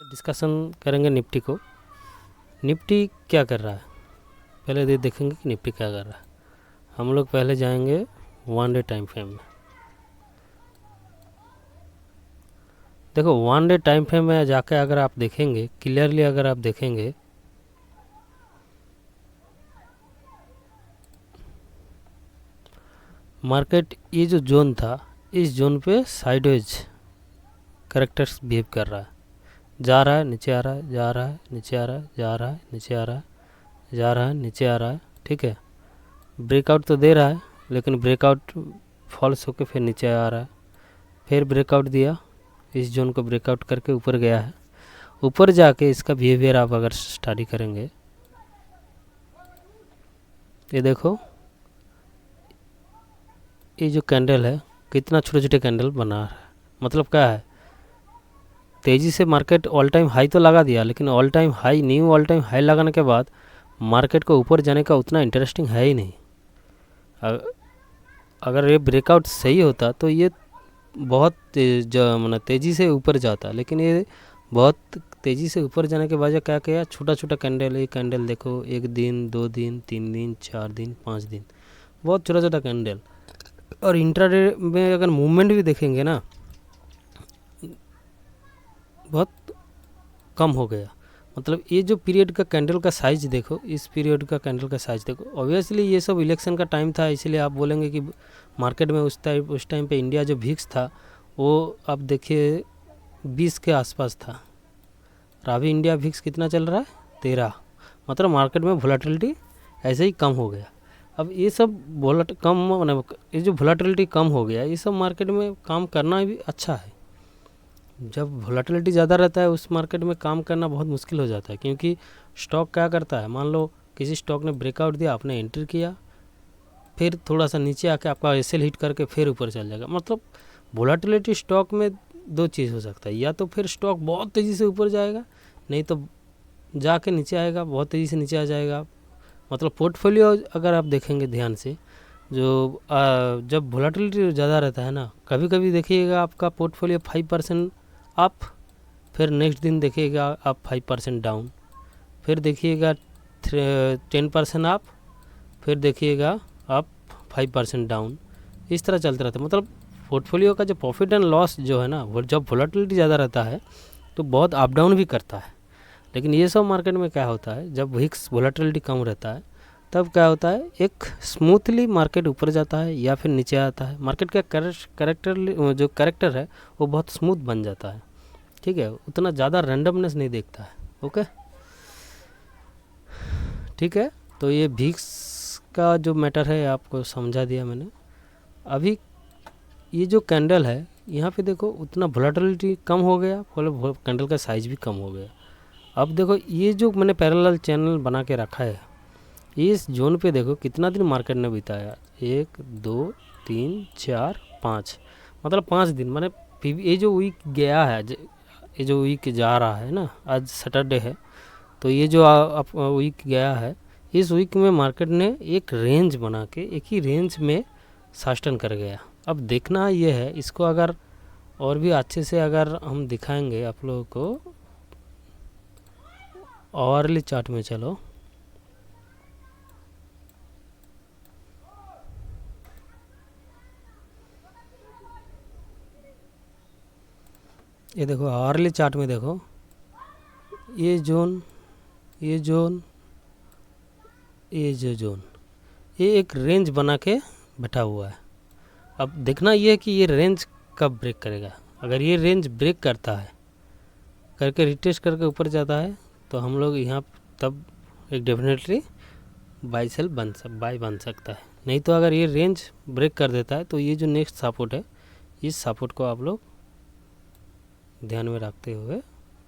Discussion करेंगे Nifty को। Nifty क्या कर रहा है पहले देखेंगे कि निफ्टी क्या कर रहा है। हम लोग पहले जाएंगे 1 डे टाइम फ्रेम में। देखो 1 डे टाइम फ्रेम में जाके अगर आप देखेंगे क्लियरली, अगर आप देखेंगे मार्केट ये जो जोन था, इस जोन पे साइडवेज करेक्टर्स बिहेव कर रहा है। जा रहा है, नीचे आ रहा है, जा रहा है, नीचे आ रहा है, जा रहा है, नीचे आ रहा है, जा रहा है, नीचे आ रहा है। ठीक है, ब्रेकआउट तो दे रहा है लेकिन ब्रेकआउट फॉल्स होकर फिर नीचे आ रहा है। फिर ब्रेकआउट दिया, इस जोन को ब्रेकआउट करके ऊपर गया है। ऊपर जाके इसका बिहेवियर आप अगर स्टडी करेंगे, ये देखो ये जो कैंडल है कितना छोटे छोटे कैंडल बना रहा है। मतलब क्या है, तेज़ी से मार्केट ऑल टाइम हाई तो लगा दिया, लेकिन all time high, knew all time high लगाने के बाद मार्केट को ऊपर जाने का उतना इंटरेस्टिंग है ही नहीं। अगर ये ब्रेकआउट सही होता तो ये बहुत मतलब तेज़ी से ऊपर जाता, लेकिन ये बहुत तेज़ी से ऊपर जाने के वजह क्या किया, छोटा छोटा कैंडल। ये कैंडल देखो, 1 दिन, 2 दिन, 3 दिन, 4 दिन, 5 दिन, बहुत छोटा छोटा कैंडल। और इंट्राडे में अगर मूवमेंट भी देखेंगे ना, बहुत कम हो गया। मतलब ये जो पीरियड का कैंडल का साइज देखो, इस पीरियड का कैंडल का साइज देखो। ऑब्वियसली ये सब इलेक्शन का टाइम था, इसलिए आप बोलेंगे कि मार्केट में उस टाइम पे इंडिया जो भिक्स था वो आप देखिए 20 के आसपास था। और अभी इंडिया भिक्स कितना चल रहा है, 13। मतलब मार्केट में वोलेटिलिटी ऐसे ही कम हो गया। अब ये सब ये जो वोलेटिलिटी कम हो गया, ये सब मार्केट में काम करना भी अच्छा है। जब वोलेटिलिटी ज़्यादा रहता है उस मार्केट में काम करना बहुत मुश्किल हो जाता है, क्योंकि स्टॉक क्या करता है, मान लो किसी स्टॉक ने ब्रेकआउट दिया, आपने एंट्री किया, फिर थोड़ा सा नीचे आके आपका एसएल हिट करके फिर ऊपर चल जाएगा। मतलब वोलेटिलिटी स्टॉक में दो चीज़ हो सकता है, या तो फिर स्टॉक बहुत तेज़ी से ऊपर जाएगा, नहीं तो जाके नीचे आएगा, बहुत तेज़ी से नीचे आ जाएगा। मतलब पोर्टफोलियो अगर आप देखेंगे ध्यान से, जो जब वोलेटिलिटी ज़्यादा रहता है ना, कभी कभी देखिएगा आपका पोर्टफोलियो 5% अप, फिर नेक्स्ट दिन देखिएगा आप 5% डाउन, फिर देखिएगा 10% अप, फिर देखिएगा आप 5% डाउन। इस तरह चलता रहता है। मतलब पोर्टफोलियो का जो प्रॉफिट एंड लॉस जो है ना, वो जब वोलेटिलिटी ज़्यादा रहता है तो बहुत अप डाउन भी करता है। लेकिन ये सब मार्केट में क्या होता है, जब विक्स वोलेटिलिटी कम रहता है तब क्या होता है, एक स्मूथली मार्केट ऊपर जाता है या फिर नीचे आता है। मार्केट का कैरेक्टर है वो बहुत स्मूथ बन जाता है। ठीक है, उतना ज़्यादा रैंडमनेस नहीं देखता है। ओके, ठीक है। तो ये भिक्स का जो मैटर है आपको समझा दिया मैंने। अभी ये जो कैंडल है यहाँ पे देखो, उतना वोलेटिलिटी कम हो गया, कैंडल का साइज भी कम हो गया। अब देखो ये जो मैंने पैरेलल चैनल बना के रखा है, इस जोन पे देखो कितना दिन मार्केट ने बिताया, 1 2 3 4 5, मतलब 5 दिन। मैंने ये जो वीक गया है, ये जो वीक जा रहा है ना, आज सैटरडे है, तो ये जो वीक गया है, इस वीक में मार्केट ने एक रेंज बना के एक ही रेंज में सस्टेन कर गया। अब देखना ये है, इसको अगर और भी अच्छे से अगर हम दिखाएंगे आप लोगों को, आवरली चार्ट में चलो। ये देखो आवरली चार्ट में देखो, ये जोन, ये जोन, ये जो जोन, ये एक रेंज बना के बैठा हुआ है। अब देखना ये है कि ये रेंज कब ब्रेक करेगा। अगर ये रेंज ब्रेक करता है, करके रिटेस्ट करके ऊपर जाता है, तो हम लोग यहाँ तब एक डेफिनेटली बाय बन सकता है। नहीं तो अगर ये रेंज ब्रेक कर देता है तो ये जो नेक्स्ट सपोर्ट है, इस सपोर्ट को आप लोग ध्यान में रखते हुए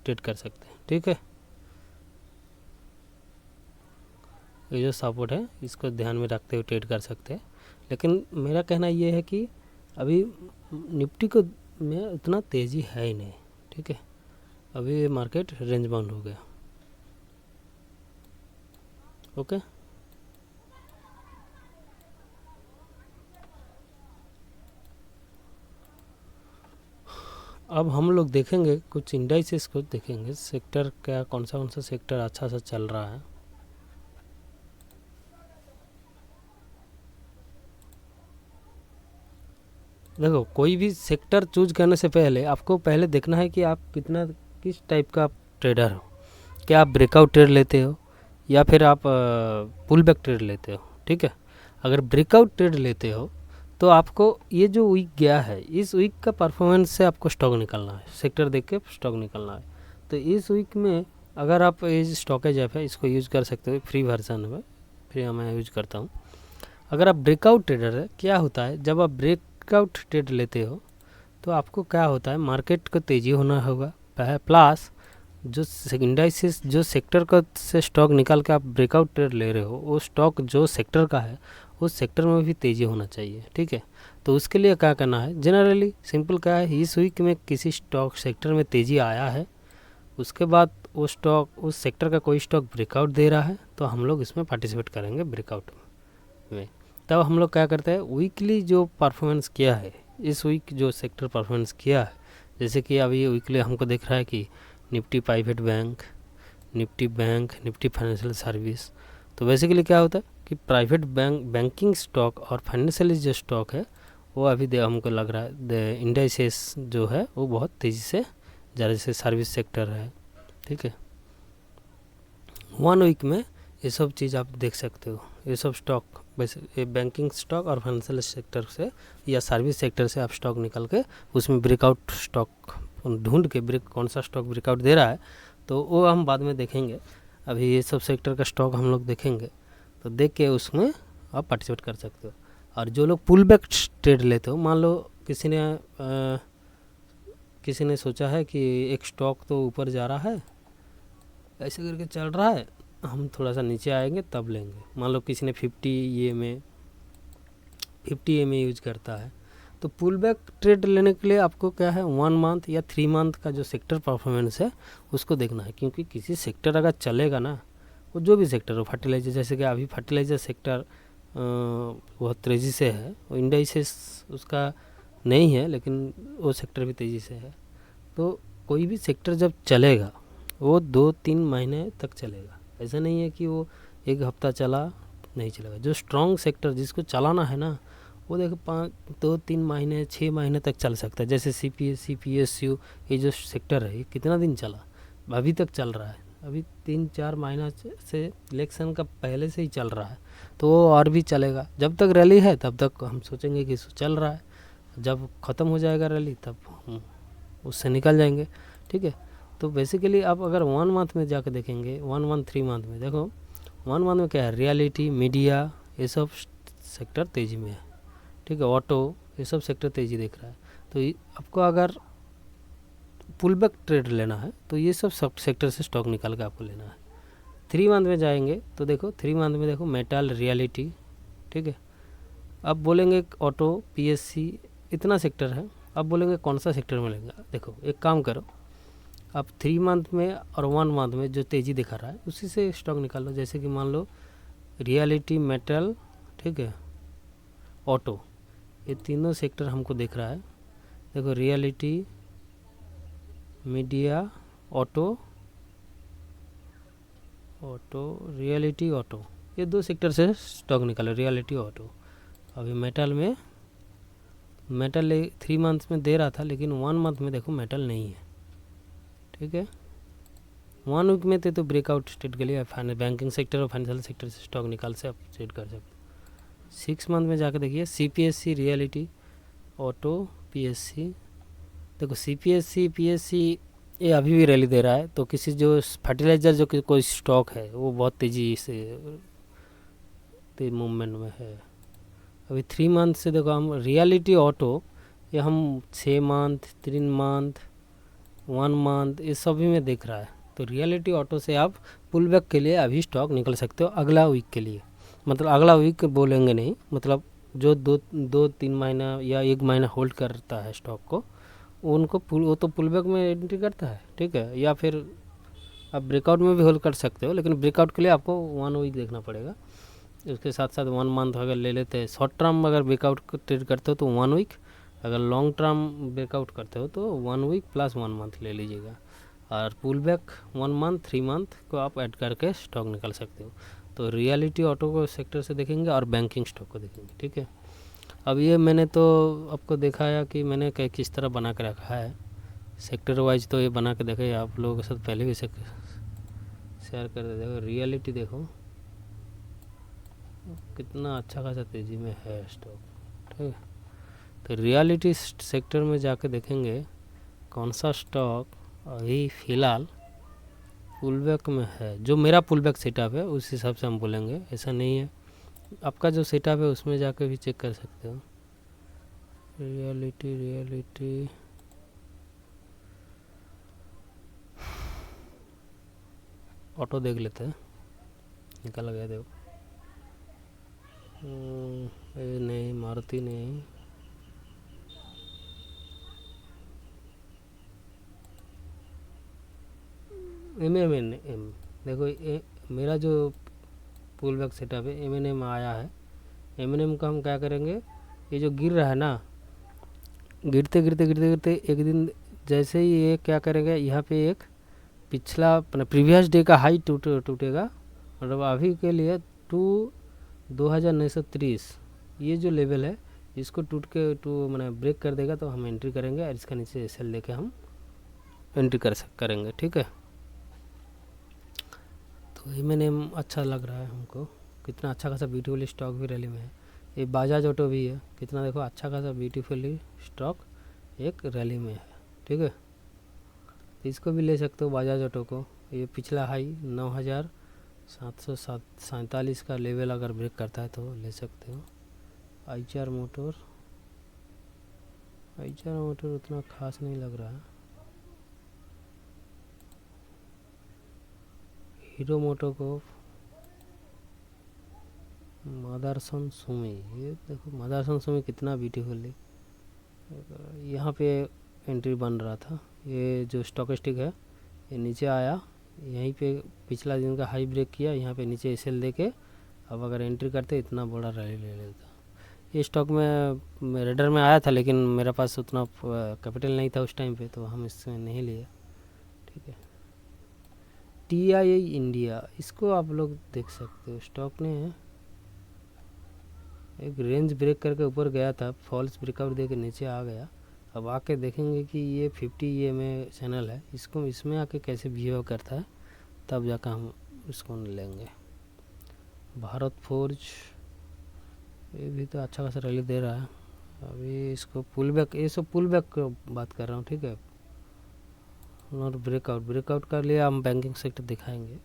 ट्रेड कर सकते हैं। ठीक है, ये जो सपोर्ट है इसको ध्यान में रखते हुए ट्रेड कर सकते हैं। लेकिन मेरा कहना ये है कि अभी निफ्टी को में उतना तेज़ी है ही नहीं। ठीक है, अभी ये मार्केट रेंज बाउंड हो गया। ओके, अब हम लोग देखेंगे कुछ इंडाइसेस को, देखेंगे सेक्टर क्या कौन सा सेक्टर अच्छा सा चल रहा है। देखो कोई भी सेक्टर चूज करने से पहले आपको पहले देखना है कि आप किस टाइप का ट्रेडर हो। क्या आप ब्रेकआउट ट्रेड लेते हो या फिर आप पुल बैक ट्रेड लेते हो। ठीक है, अगर ब्रेकआउट ट्रेड लेते हो तो आपको ये जो वीक गया है इस वीक का परफॉर्मेंस से आपको स्टॉक निकालना है, सेक्टर देख के स्टॉक निकालना है। तो इस वीक में अगर आप ये स्टॉकेज ऐप है इसको यूज़ कर सकते हो, फ्री वर्जन में, फ्री मैं यूज करता हूँ। अगर आप ब्रेकआउट ट्रेडर है, क्या होता है जब आप ब्रेकआउट ट्रेड लेते हो तो आपको क्या होता है, मार्केट को तेज़ी होना होगा, प्लस जो इंडाइसिस जो सेक्टर का से स्टॉक निकाल के आप ब्रेकआउट ट्रेड ले रहे हो वो स्टॉक जो सेक्टर का है उस सेक्टर में भी तेज़ी होना चाहिए। ठीक है, तो उसके लिए क्या करना है, जनरली सिंपल क्या है, इस वीक में किसी स्टॉक सेक्टर में तेज़ी आया है, उसके बाद वो स्टॉक उस सेक्टर का कोई स्टॉक ब्रेकआउट दे रहा है तो हम लोग इसमें पार्टिसिपेट करेंगे ब्रेकआउट में। तब हम लोग क्या करते हैं, वीकली जो परफॉर्मेंस किया है, इस वीक जो सेक्टर परफॉर्मेंस किया है, जैसे कि अभी वीकली हमको दिख रहा है कि Nifty private bank, Nifty financial service. तो बेसिकली क्या होता है कि प्राइवेट बैंकिंग स्टॉक और फाइनेंशियल जो स्टॉक है वो अभी हमको लग रहा है इंडाइसेस जो है वो बहुत तेज़ी से जा रहा है, जैसे सर्विस सेक्टर है। ठीक है, 1 वीक में ये सब चीज़ आप देख सकते हो, ये सब स्टॉक वैसे बैंकिंग स्टॉक और फाइनेंशियल सेक्टर से या सर्विस सेक्टर से आप स्टॉक निकल के उसमें ब्रेकआउट स्टॉक ढूंढ के कौन सा स्टॉक ब्रेकआउट दे रहा है तो वो हम बाद में देखेंगे। अभी ये सब सेक्टर का स्टॉक हम लोग देखेंगे, तो देख के उसमें आप पार्टिसिपेट कर सकते हो। और जो लोग पुल बैक ट्रेड लेते हो, मान लो किसी ने सोचा है कि एक स्टॉक तो ऊपर जा रहा है, ऐसे करके चल रहा है, हम थोड़ा सा नीचे आएंगे तब लेंगे। मान लो किसी ने 50 EMA यूज करता है, तो पुल बैक ट्रेड लेने के लिए आपको क्या है 1 मंथ या 3 मंथ का जो सेक्टर परफॉर्मेंस है उसको देखना है। क्योंकि किसी सेक्टर अगर चलेगा ना, वो जो भी सेक्टर हो, फर्टिलाइजर, जैसे कि अभी फर्टिलाइजर सेक्टर बहुत तेज़ी से है, वो इंडाइसेस उसका नहीं है लेकिन वो सेक्टर भी तेज़ी से है। तो कोई भी सेक्टर जब चलेगा वो 2-3 महीने तक चलेगा, ऐसा नहीं है कि वो एक हफ्ता चला नहीं चलेगा। जो स्ट्रॉन्ग सेक्टर जिसको चलाना है ना, वो देखो 2-3 महीने 6 महीने तक चल सकता है। जैसे CPSE PSU ये जो सेक्टर है ये कितना दिन चला, अभी तक चल रहा है, अभी 3-4 महीना से इलेक्शन का पहले से ही चल रहा है, तो वो और भी चलेगा। जब तक रैली है तब तक हम सोचेंगे कि चल रहा है, जब ख़त्म हो जाएगा रैली तब हम उससे निकल जाएंगे। ठीक है, तो बेसिकली आप अगर 1 मंथ में जाकर देखेंगे, 1 मंथ 3 मंथ में देखो, 1 मंथ में क्या है, रियलिटी, मीडिया, ये सब सेक्टर तेज़ी में है। ठीक है, ऑटो, ये सब सेक्टर तेज़ी दिख रहा है। तो आपको अगर पुल बैक ट्रेड लेना है तो ये सब सेक्टर से स्टॉक निकाल के आपको लेना है। 3 मंथ में जाएंगे तो देखो 3 मंथ में देखो मेटल, रियलिटी। ठीक है, अब बोलेंगे ऑटो, PSC, इतना सेक्टर है, अब बोलेंगे कौन सा सेक्टर में लेंगे। देखो एक काम करो, आप 3 मंथ में और 1 मंथ में जो तेज़ी दिखा रहा है उसी से स्टॉक निकालो। जैसे कि मान लो रियलिटी, मेटल, ठीक है, ऑटो, ये तीनों सेक्टर हमको दिख रहा है। देखो reality, media, auto, reality, auto, ये 2 सेक्टर से स्टॉक निकालो, रियलिटी, ऑटो। अभी मेटल 3 मंथ में दे रहा था लेकिन 1 मंथ में देखो मेटल नहीं है। ठीक है, 1 वीक में थे तो ब्रेकआउट स्टेट के लिए बैंकिंग सेक्टर और फाइनेंशियल सेक्टर से स्टॉक निकाल से आप ट्रेड कर सकते। 6 मंथ में जाकर देखिए CPSC, रियलिटी, ऑटो, PSC। देखो CPSC PSC ये अभी भी रैली दे रहा है, तो किसी जो फर्टिलाइज़र जो कि कोई स्टॉक है वो बहुत तेज़ी से मूवमेंट में है। अभी 3 मंथ से देखो हम रियलिटी, ऑटो, ये हम 6 मंथ, 3 मंथ, 1 मंथ, ये सभी में दिख रहा है। तो रियलिटी, ऑटो से आप पुल बैक के लिए अभी स्टॉक निकल सकते हो अगला वीक के लिए। मतलब अगला वीक बोलेंगे नहीं, मतलब जो 2-3 महीना या 1 महीना होल्ड करता है स्टॉक को, उनको वो तो पुल बैक में एंट्री करता है। ठीक है, या फिर आप ब्रेकआउट में भी होल्ड कर सकते हो, लेकिन ब्रेकआउट के लिए आपको 1 वीक देखना पड़ेगा। उसके साथ साथ 1 मंथ अगर ले लेते हैं, शॉर्ट टर्म अगर ब्रेकआउट ट्रेड करते हो तो 1 वीक, अगर लॉन्ग टर्म ब्रेकआउट करते हो तो 1 वीक प्लस 1 मंथ ले लीजिएगा, और पुल बैक 1 मंथ 3 मंथ को आप ऐड करके स्टॉक निकाल सकते हो। तो रियलिटी ऑटो को सेक्टर से देखेंगे और बैंकिंग स्टॉक को देखेंगे, ठीक है। अब ये मैंने तो आपको दिखाया कि मैंने किस तरह बना के रखा है सेक्टर वाइज, तो ये बना के देखे आप लोगों के साथ पहले भी शेयर कर देते हो। रियलिटी देखो कितना अच्छा खासा तेज़ी में है स्टॉक, ठीक है। तो रियलिटी सेक्टर में जाके देखेंगे कौन सा स्टॉक अभी फ़िलहाल पुलबैक में है। जो मेरा पुलबैक सेटअप है उस हिसाब से हम बोलेंगे, ऐसा नहीं है आपका जो सेटअप है उसमें जाके भी चेक कर सकते हो। रियलिटी ऑटो देख लेते हैं, निकल गया देखो। ये नहीं, मारुति नहीं, एम देखो मेरा जो पुल बैक सेटअप है एम आया है। एम का हम क्या करेंगे, ये जो गिर रहा है ना, गिरते गिरते गिरते गिरते एक दिन जैसे ही ये क्या करेंगे, यहाँ पे एक पिछला अपना प्रीवियस डे का हाई टूटेगा, मतलब अभी के लिए 2930 ये जो लेवल है इसको टूट के मैंने ब्रेक कर देगा तो हम एंट्री करेंगे, और इसका नीचे एस एल लेके हम एंट्री करेंगे, ठीक है। तो ये मैंने अच्छा लग रहा है हमको, कितना अच्छा खासा ब्यूटीफुल स्टॉक भी रैली में है। ये बजाज ऑटो भी है, कितना देखो अच्छा खासा ब्यूटीफुली स्टॉक एक रैली में है, ठीक है। तो इसको भी ले सकते हो बजाज ऑटो को। ये पिछला हाई 9747 का लेवल अगर ब्रेक करता है तो ले सकते हो। आईचार मोटर उतना खास नहीं लग रहा है। हीरो मोटो को मदरसन सुमी, ये देखो मदरसन सुमी कितना ब्यूटीफुल है। यहाँ पे एंट्री बन रहा था, ये जो स्टॉक स्टिक है ये नीचे आया, यहीं पे पिछला दिन का हाई ब्रेक किया, यहाँ पे नीचे एसएल देके अब अगर एंट्री करते इतना बड़ा रैली ले लेता। ये स्टॉक में रेडर में आया था लेकिन मेरे पास उतना कैपिटल नहीं था उस टाइम पे, तो हम इसमें नहीं लिए, ठीक है। TII इंडिया, इसको आप लोग देख सकते हो, स्टॉक ने एक रेंज ब्रेक करके ऊपर गया था, फॉल्स ब्रेकआउट दे के नीचे आ गया। अब आके देखेंगे कि ये 50 EMA चैनल है, इसको इसमें आके कैसे बिहेव करता है, तब जाकर हम इसको लेंगे। भारत फोर्ज ये भी तो अच्छा खासा रैली दे रहा है। अभी इसको पुल बैक, ये सब पुल बैक की बात कर रहा हूँ, ठीक है, और ब्रेकआउट कर लिया हम बैंकिंग सेक्टर दिखाएंगे।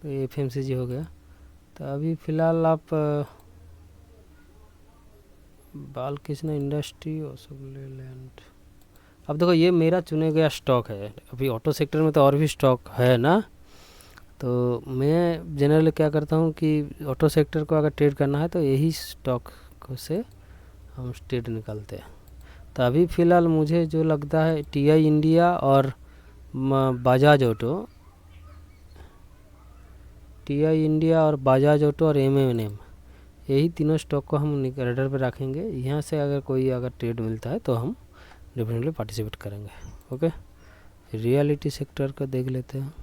तो ये FMCG हो गया। तो अभी फ़िलहाल आप बालकृष्ण इंडस्ट्री और सुबलेलैंड, अब देखो ये मेरा चुने गया स्टॉक है। अभी ऑटो सेक्टर में तो और भी स्टॉक है ना, तो मैं जनरली क्या करता हूँ कि ऑटो सेक्टर को अगर ट्रेड करना है तो यही स्टॉक से हम ट्रेड निकालते हैं। तो अभी फ़िलहाल मुझे जो लगता है TI इंडिया और बजाज ऑटो, TI इंडिया और बजाज ऑटो और MM, यही तीनों स्टॉक को हम रेडर पे रखेंगे। यहाँ से अगर कोई ट्रेड मिलता है तो हम डेफिनेटली पार्टिसिपेट करेंगे, ओके। रियलिटी सेक्टर का देख लेते हैं।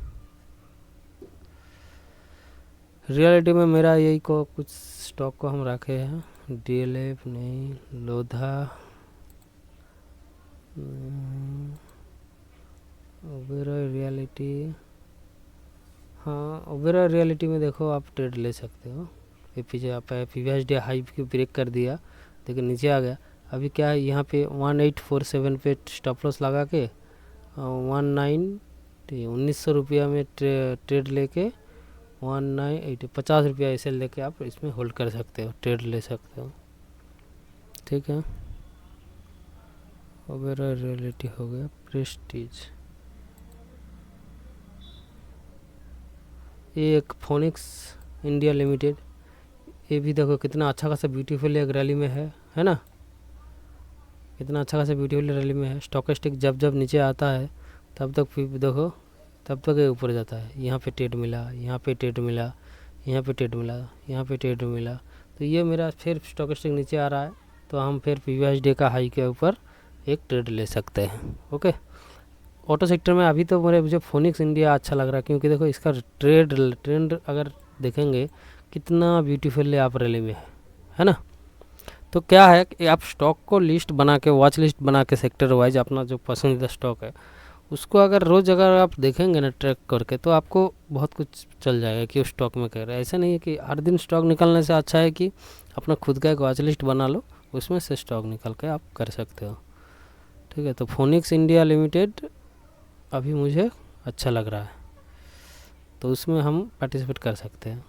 रियलिटी में मेरा यही को कुछ स्टॉक को हम रखे हैं, DLF नहीं, लोधा, ओबेरॉय रियलिटी, हाँ ओबेरॉय रियलिटी में देखो आप ट्रेड ले सकते हो। ये पीछे आप प्रीवियस डे हाई की ब्रेक कर दिया, देखिए नीचे आ गया। अभी क्या है, यहाँ पे 1847 पे स्टॉप लॉस लगा के 1900 रुपया में ट्रेड लेके 1980 50 रुपया ऐसे लेके आप इसमें होल्ड कर सकते हो, ट्रेड ले सकते हो, ठीक है। ओबेरॉय रियलिटी हो गया। प्रेस्टीज, ये एक फोनिक्स इंडिया लिमिटेड, ये भी देखो कितना अच्छा खासा ब्यूटीफुल एक रैली में है ना, कितना अच्छा खासा ब्यूटीफुल रैली में है। स्टॉक स्टिक जब जब नीचे आता है तब तक फिर देखो तब तक ये ऊपर जाता है। यहाँ पे ट्रेड मिला, यहाँ पे ट्रेड मिला, यहाँ पे ट्रेड मिला, यहाँ पे ट्रेड मिला, तो ये मेरा फिर स्टॉक एक्सचेंज नीचे आ रहा है, तो हम फिर प्रीवियस डे का हाई के ऊपर एक ट्रेड ले सकते हैं। ओके, ऑटो सेक्टर में अभी तो मुझे फोनिक्स इंडिया अच्छा लग रहा है, क्योंकि देखो इसका ट्रेंड अगर देखेंगे कितना ब्यूटीफुली आप रैली में है ना। तो क्या है कि आप स्टॉक को लिस्ट बना के, वॉच लिस्ट बना के सेक्टर वाइज अपना जो पसंदीदा स्टॉक है उसको अगर रोज़ अगर आप देखेंगे ना ट्रैक करके, तो आपको बहुत कुछ चल जाएगा कि उस स्टॉक में कर रहा है। ऐसा नहीं है कि हर दिन स्टॉक निकालने से अच्छा है कि अपना खुद का एक वॉच लिस्ट बना लो, उसमें से स्टॉक निकाल के आप कर सकते हो। ठीक है, तो फोनिक्स इंडिया लिमिटेड अभी मुझे अच्छा लग रहा है, तो उसमें हम पार्टिसिपेट कर सकते हैं।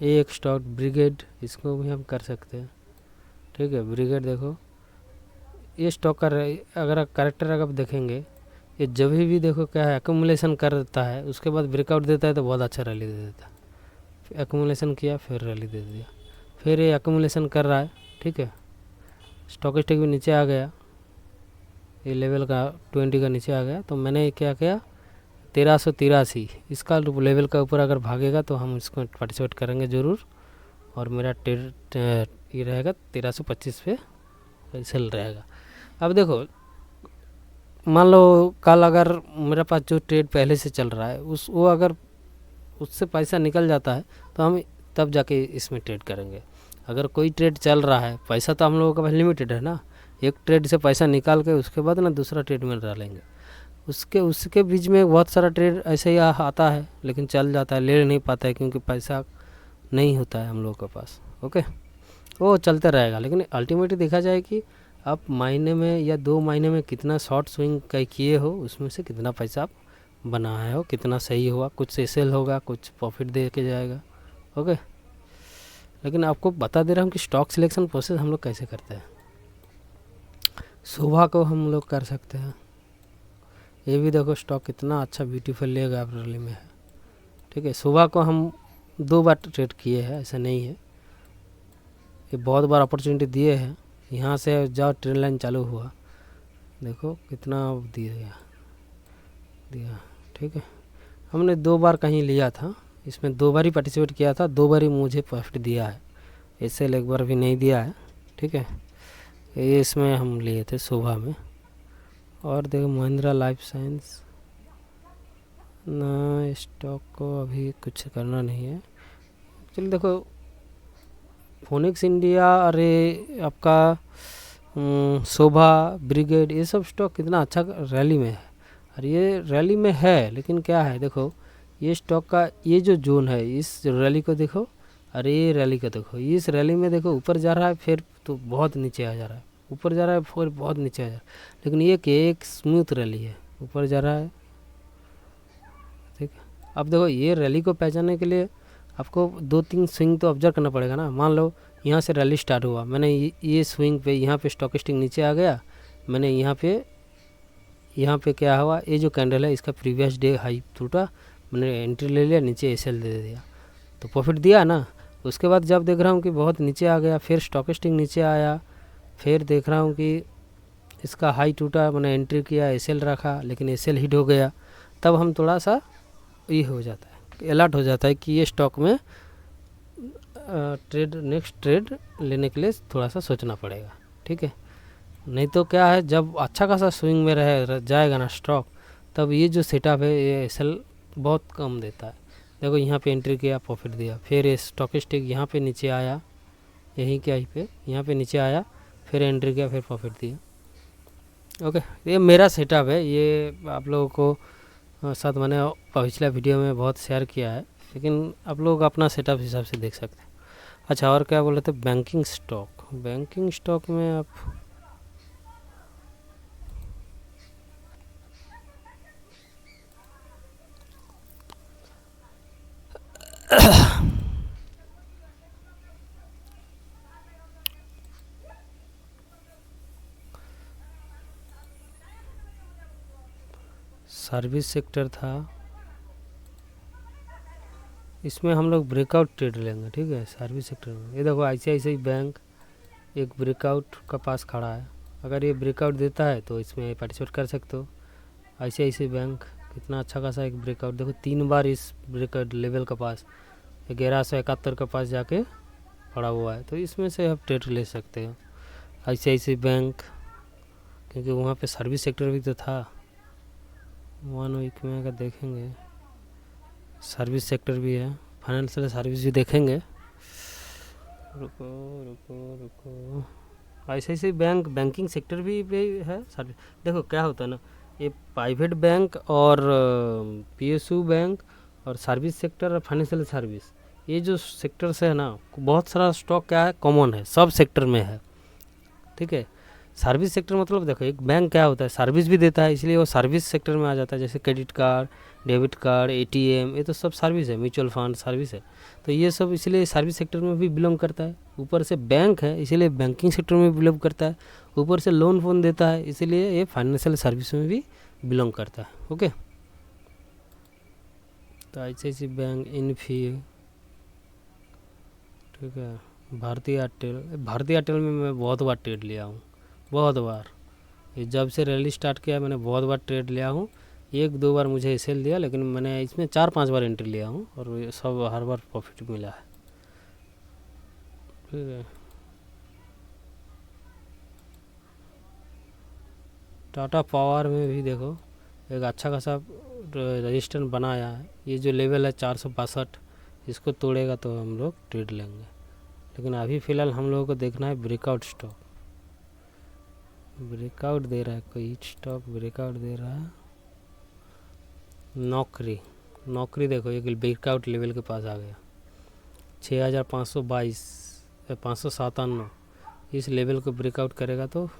ये एक स्टॉक ब्रिगेड, इसको भी हम कर सकते हैं। ठीक है, ब्रिगेड देखो ये स्टॉक का अगर करेक्टर अगर देखेंगे, ये जब भी देखो क्या है एक्यूमुलेशन करता है, उसके बाद ब्रेकआउट देता है तो बहुत अच्छा रैली दे देता है। एक्यूमुलेशन किया फिर रैली दे दिया, फिर ये एक्यूमुलेशन कर रहा है। ठीक है, स्टॉक स्टिक भी नीचे आ गया, ये लेवल का 20 का नीचे आ गया, तो मैंने क्या किया 1383 इसका लेवल का ऊपर अगर भागेगा तो हम इसको पार्टिसिपेट करेंगे ज़रूर, और मेरा ये रहेगा 1325 पे सेल रहेगा। अब देखो मान लो कल अगर मेरे पास जो ट्रेड पहले से चल रहा है वो अगर उससे पैसा निकल जाता है तो हम तब जाके इसमें ट्रेड करेंगे। अगर कोई ट्रेड चल रहा है, पैसा तो हम लोगों का लिमिटेड है ना, एक ट्रेड से पैसा निकाल के उसके बाद ना दूसरा ट्रेड में डालेंगे। उसके बीच में बहुत सारा ट्रेड ऐसे ही आता है, लेकिन चल जाता है, ले नहीं पाता है क्योंकि पैसा नहीं होता है हम लोगों के पास। ओके, वो चलता रहेगा, लेकिन अल्टीमेटली देखा जाए कि आप महीने में या 2 महीने में कितना शॉर्ट स्विंग किए हो, उसमें से कितना पैसा आप बनाए हो, कितना सही हुआ, कुछ से सेल होगा, कुछ प्रॉफिट दे के जाएगा। ओके, लेकिन आपको बता दे रहा हूँ कि स्टॉक सिलेक्शन प्रोसेस हम लोग कैसे करते हैं। सुबह को हम लोग कर सकते हैं, ये भी देखो स्टॉक कितना अच्छा ब्यूटीफुल लेगा रैली में है। ठीक है, सुबह को हम 2 बार ट्रेड किए हैं, ऐसा नहीं है, ये बहुत बार अपॉर्चुनिटी दिए हैं। यहाँ से जाओ ट्रेड लाइन चालू हुआ, देखो कितना दिया। ठीक है, हमने 2 बार कहीं लिया था, इसमें 2 बार ही पार्टिसिपेट किया था, 2 बार ही मुझे प्रॉफिट दिया है, इससे एक बार भी नहीं दिया है। ठीक है, ये इसमें हम लिए थे सुबह में। और देखो महिंद्रा लाइफ साइंस ना, स्टॉक को अभी कुछ करना नहीं है। चलिए देखो फोनिक्स इंडिया, अरे आपका शोभा, ब्रिगेड, ये सब स्टॉक कितना अच्छा रैली में है। और ये रैली में है, लेकिन क्या है देखो ये स्टॉक का ये जो जोन है, इस रैली को देखो, अरे ये रैली को देखो, इस रैली में देखो ऊपर जा रहा है, फिर तो बहुत नीचे आ जा रहा है, ऊपर जा रहा है फिर बहुत नीचे आ जा रहा है, लेकिन ये कि एक स्मूथ रैली है, ऊपर जा रहा है। ठीक है, अब देखो ये रैली को पहचानने के लिए आपको 2-3 स्विंग तो ऑब्जर्व करना पड़ेगा ना। मान लो यहाँ से रैली स्टार्ट हुआ, मैंने ये स्विंग पे यहाँ पे स्टॉक एक्सचेंज नीचे आ गया, मैंने यहाँ पे क्या हुआ, ये जो कैंडल है इसका प्रीवियस डे हाई टूटा, मैंने एंट्री ले लिया, नीचे एसएल दे दिया, तो प्रॉफिट दिया ना। उसके बाद जब देख रहा हूँ कि बहुत नीचे आ गया, फिर स्टॉक एक्सचेंज नीचे आया, फिर देख रहा हूँ कि इसका हाई टूटा, मैंने एंट्री किया, एसएल रखा, लेकिन एसएल हिट हो गया, तब हम थोड़ा सा ये हो जाता है, अलर्ट हो जाता है कि ये स्टॉक में नेक्स्ट ट्रेड लेने के लिए थोड़ा सा सोचना पड़ेगा। ठीक है, नहीं तो क्या है जब अच्छा खासा स्विंग में जाएगा ना स्टॉक, तब ये जो सेटअप है ये एसएल बहुत कम देता है। देखो यहाँ पे एंट्री किया, प्रॉफिट दिया, फिर ये स्टॉक स्टिक यहाँ पे नीचे आया, यहाँ पे नीचे आया, फिर एंट्री किया, फिर प्रॉफिट दिया। ओके, ये मेरा सेटअप है, ये आप लोगों को साथ मैंने पिछला वीडियो में बहुत शेयर किया है, लेकिन आप लोग अपना सेटअप हिसाब से देख सकते हैं। अच्छा, और क्या बोले थे, बैंकिंग स्टॉक में आप सर्विस सेक्टर था, इसमें हम लोग ब्रेकआउट ट्रेड लेंगे। ठीक है, सर्विस सेक्टर में ये देखो ICICI बैंक एक ब्रेकआउट का पास खड़ा है, अगर ये ब्रेकआउट देता है तो इसमें पार्टिसिपेट कर सकते हो। ICICI बैंक कितना अच्छा खासा एक ब्रेकआउट, देखो 3 बार इस ब्रेकआउट लेवल का पास 1171 के पास जाके पड़ा हुआ है, तो इसमें से आप ट्रेड ले सकते हो। ICICI बैंक, क्योंकि वहाँ पे सर्विस सेक्टर भी तो था। 1 वीक में अगर देखेंगे सर्विस सेक्टर भी है, फाइनेंशियल सर्विस भी देखेंगे। रुको रुको रुको, ICICI बैंक बैंकिंग सेक्टर भी है सर्विस। देखो क्या होता है ना, ये प्राइवेट बैंक और PSU बैंक और सर्विस सेक्टर और फाइनेंशियल सर्विस, ये जो सेक्टर से है ना, बहुत सारा स्टॉक क्या है, कॉमन है, सब सेक्टर में है। ठीक है, सर्विस सेक्टर मतलब देखो एक बैंक क्या होता है, सर्विस भी देता है, इसलिए वो सर्विस सेक्टर में आ जाता है। जैसे credit card, debit card, ATM, ये तो सब सर्विस है। म्यूचुअल फंड सर्विस है, तो ये सब इसलिए सर्विस सेक्टर में भी बिलोंग करता है। ऊपर से बैंक है इसलिए बैंकिंग सेक्टर में बिलोंग करता है। ऊपर से लोन फोन देता है इसलिए ये फाइनेंशियल सर्विस में भी बिलोंग करता है। ओके, तो ICICI बैंक, इन्फी, ठीक है, भारतीय एयरटेल में मैं बहुत बार ट्रेड लिया हूँ, बहुत बार। ये जब से रैली स्टार्ट किया मैंने बहुत बार ट्रेड लिया हूँ। 1-2 बार मुझे सेल दिया, लेकिन मैंने इसमें 4-5 बार एंट्री लिया हूँ और ये सब हर बार प्रॉफिट मिला है। ठीक है, टाटा पावर में भी देखो एक अच्छा खासा रजिस्टेंस बनाया है। ये जो लेवल है 462, इसको तोड़ेगा तो हम लोग ट्रेड लेंगे। लेकिन अभी फ़िलहाल हम लोगों को देखना है ब्रेकआउट स्टॉक। ब्रेकआउट दे रहा है कोई स्टॉक, ब्रेकआउट दे रहा है। नौकरी देखो एक ब्रेकआउट लेवल के पास आ गया, 6522 557। इस लेवल को ब्रेकआउट करेगा तो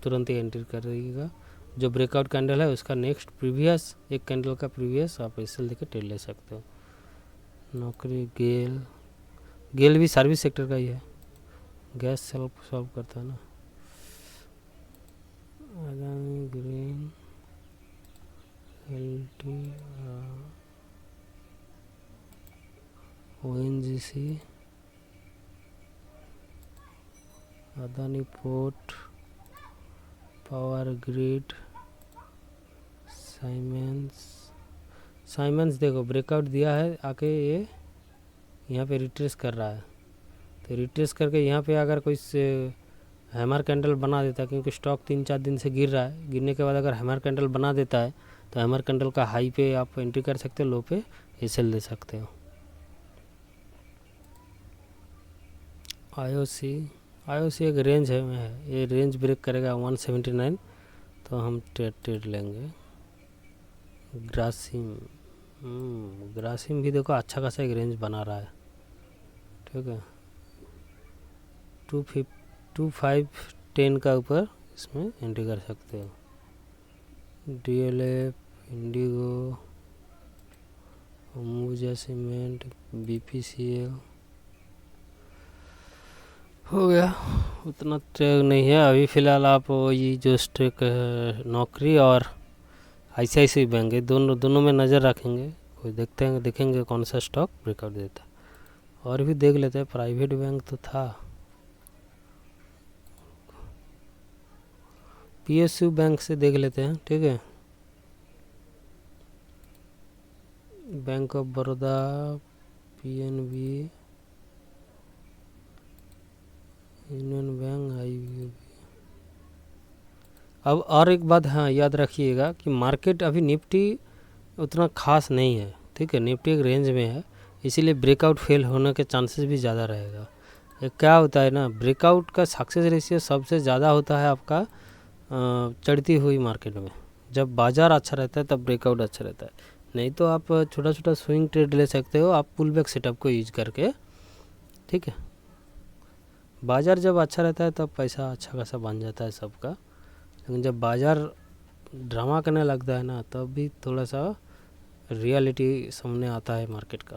तुरंत ही एंट्री करेगा। जो ब्रेकआउट कैंडल है उसका नेक्स्ट प्रीवियस एक कैंडल का प्रीवियस आप ऐसे लेके ट्रेड ले सकते हो। नौकरी, गेल भी सर्विस सेक्टर का ही है, गैस सॉल्व करता है ना। Adani green, LT, ONGC, Adani port, power grid, Siemens देखो ब्रेकआउट दिया है, आके ये यहाँ पे रिट्रेस कर रहा है। तो रिट्रेस करके यहाँ पे अगर कोई हैमर कैंडल बना देता है, क्योंकि स्टॉक 3-4 दिन से गिर रहा है, गिरने के बाद अगर हैमर कैंडल बना देता है तो हैमर कैंडल का हाई पे आप एंट्री कर सकते हो, लो पे सेल दे सकते हो। IOC एक रेंज है, ये रेंज ब्रेक करेगा 179 तो हम ट्रेड लेंगे। ग्रासिम भी देखो अच्छा खासा एक रेंज बना रहा है। ठीक है, 2510 का ऊपर इसमें एंट्री कर सकते हो। DLF, Indigo, Ambuja cement, BPCL हो गया। उतना ट्रेड नहीं है अभी फ़िलहाल। आप ये जो स्टॉक नौकरी और ICICI बैंक है, दोनों में नज़र रखेंगे। कोई देखेंगे कौन सा स्टॉक ब्रेकआउट देता है। और भी देख लेते हैं, प्राइवेट बैंक तो था, PSU बैंक से देख लेते हैं। ठीक है, bank of Baroda, PNB, union bank, IBB। अब और एक बात हाँ याद रखिएगा कि मार्केट अभी निफ्टी उतना खास नहीं है। ठीक है, निफ्टी एक रेंज में है, इसीलिए ब्रेकआउट फेल होने के चांसेस भी ज़्यादा रहेगा। ये क्या होता है ना, ब्रेकआउट का सक्सेस रेशियो सबसे ज़्यादा होता है आपका चढ़ती हुई मार्केट में। जब बाज़ार अच्छा रहता है तब ब्रेकआउट अच्छा रहता है, नहीं तो आप छोटा छोटा स्विंग ट्रेड ले सकते हो आप पुल बैक सेटअप को यूज करके। ठीक है, बाज़ार जब अच्छा रहता है तब पैसा अच्छा खासा बन जाता है सबका, लेकिन जब बाज़ार ड्रामा करने लगता है ना, तब भी थोड़ा सा रियलिटी सामने आता है मार्केट का।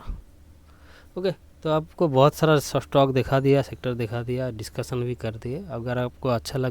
ओके, तो आपको बहुत सारा स्टॉक दिखा दिया, सेक्टर दिखा दिया, डिस्कशन भी कर दिए। अगर आपको अच्छा लग